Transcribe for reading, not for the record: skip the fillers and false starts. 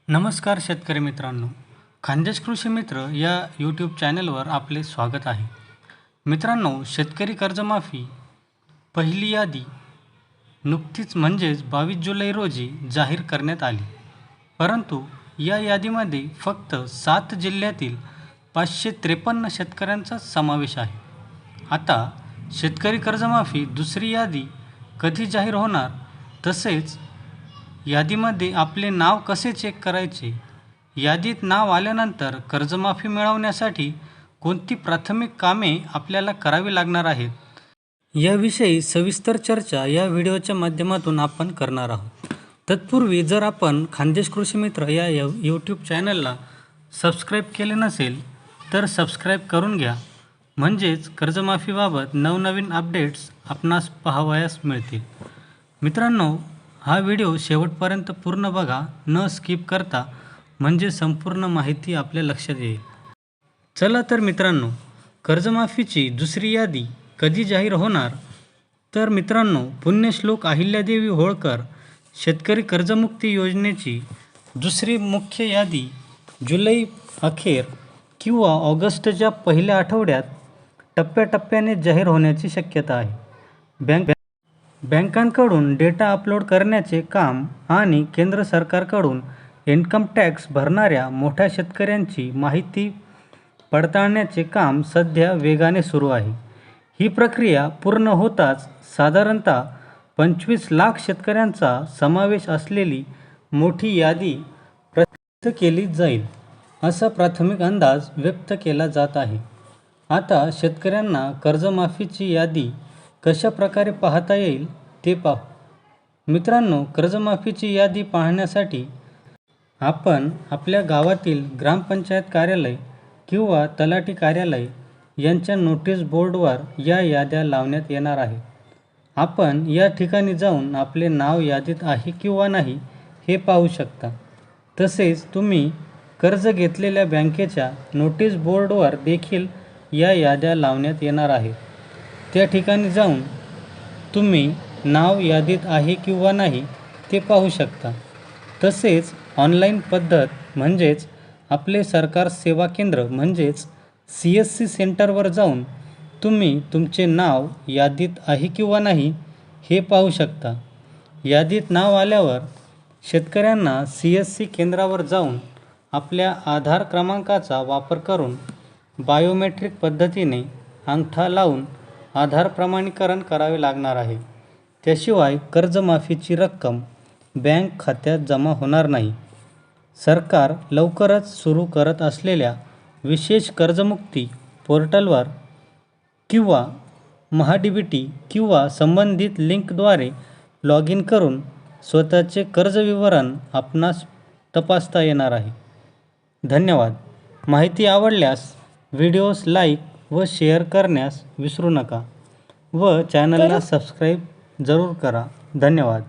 नमस्कार शेतकरी मित्रांनो, खानदेश कृषी मित्र या यूट्यूब चॅनलवर आपले स्वागत आहे. मित्रांनो, शेतकरी कर्जमाफी पहिली यादी नुकतीच म्हणजेच 22 जुलै रोजी जाहीर करण्यात आली. परंतु या यादीमध्ये फक्त 7 जिल्ह्यातील 553 शेतकऱ्यांचा समावेश आहे. आता शेतकरी कर्जमाफी दुसरी यादी कधी जाहीर होणार, तसेच यादीमध्ये आपले नाव कसे चेक करायचे, यादीत नाव आल्यानंतर कर्जमाफी मिळवण्यासाठी कोणती प्राथमिक कामे आपल्याला करावी लागणार आहेत, याविषयी सविस्तर चर्चा या व्हिडिओच्या माध्यमातून आपण करणार आहोत. तत्पूर्वी जर आपण खानदेश कृषी मित्र या यूट्यूब चॅनलला सबस्क्राईब केले नसेल तर सबस्क्राईब करून घ्या, म्हणजेच कर्जमाफीबाबत नवनवीन अपडेट्स आपणास पाहावयास मिळतील. मित्रांनो, हा व्हिडिओ शेवटपर्यंत पूर्ण बघा, न स्किप करता, म्हणजे संपूर्ण माहिती आपल्या लक्षात येईल. चला तर मित्रांनो, कर्जमाफीची दुसरी यादी कधी जाहीर होणार? तर मित्रांनो, पुण्यश्लोक अहिल्यादेवी होळकर शेतकरी कर्जमुक्ती योजनेची दुसरी मुख्य यादी जुलै अखेर किंवा ऑगस्टच्या पहिल्या आठवड्यात टप्प्याटप्प्याने जाहीर होण्याची शक्यता आहे. बँकांकडून डेटा अपलोड करण्याचे काम आणि केंद्र सरकारकडून इन्कम टॅक्स भरणाऱ्या मोठ्या शेतकऱ्यांची माहिती पडताळण्याचे काम सध्या वेगाने सुरू आहे. ही प्रक्रिया पूर्ण होताच साधारणतः 25 लाख शेतकऱ्यांचा समावेश असलेली मोठी यादी प्रसिद्ध केली जाईल, असा प्राथमिक अंदाज व्यक्त केला जात आहे. आता शेतकऱ्यांना कर्जमाफीची यादी कशा प्रकारे पाहता येईल ते पाहू. मित्रांनो, कर्जमाफीची यादी पाहण्यासाठी आपण आपल्या गावातील ग्रामपंचायत कार्यालय किंवा तलाठी कार्यालय यांच्या नोटीस बोर्डवर या याद्या लावण्यात येणार आहे. आपण या ठिकाणी जाऊन आपले नाव यादीत आहे किंवा नाही हे पाहू शकता. तसेच तुम्ही कर्ज घेतलेल्या बँकेच्या नोटीस बोर्डवर देखील या याद्या लावण्यात येणार आहेत. त्या ठिकाणी जाऊन तुम्ही नाव यादीत आहे किंवा नाही ते पाहू शकता. तसेच ऑनलाईन पद्धत म्हणजेच आपले सरकार सेवा केंद्र म्हणजेच CSC सेंटरवर जाऊन तुम्ही तुमचे नाव यादीत आहे किंवा नाही हे पाहू शकता. यादीत नाव आल्यावर शेतकऱ्यांना CSC केंद्रावर जाऊन आपल्या आधार क्रमांकाचा वापर करून बायोमेट्रिक पद्धतीने अंगठा लावून आधार प्रमाणीकरण करावे लागणार आहे. त्याशिवाय कर्जमाफीची रक्कम बँक खात्यात जमा होणार नाही. सरकार लवकरच सुरू करत असलेल्या विशेष कर्जमुक्ती पोर्टलवर किंवा महाडीबीटी किंवा संबंधित लिंकद्वारे लॉग इन करून स्वतःचे कर्ज विवरण आपणास तपासता येणार आहे. धन्यवाद. माहिती आवडल्यास व्हिडिओस लाईक व शेअर करण्यास विसरू नका व चॅनलला सबस्क्राईब जरूर करा. धन्यवाद.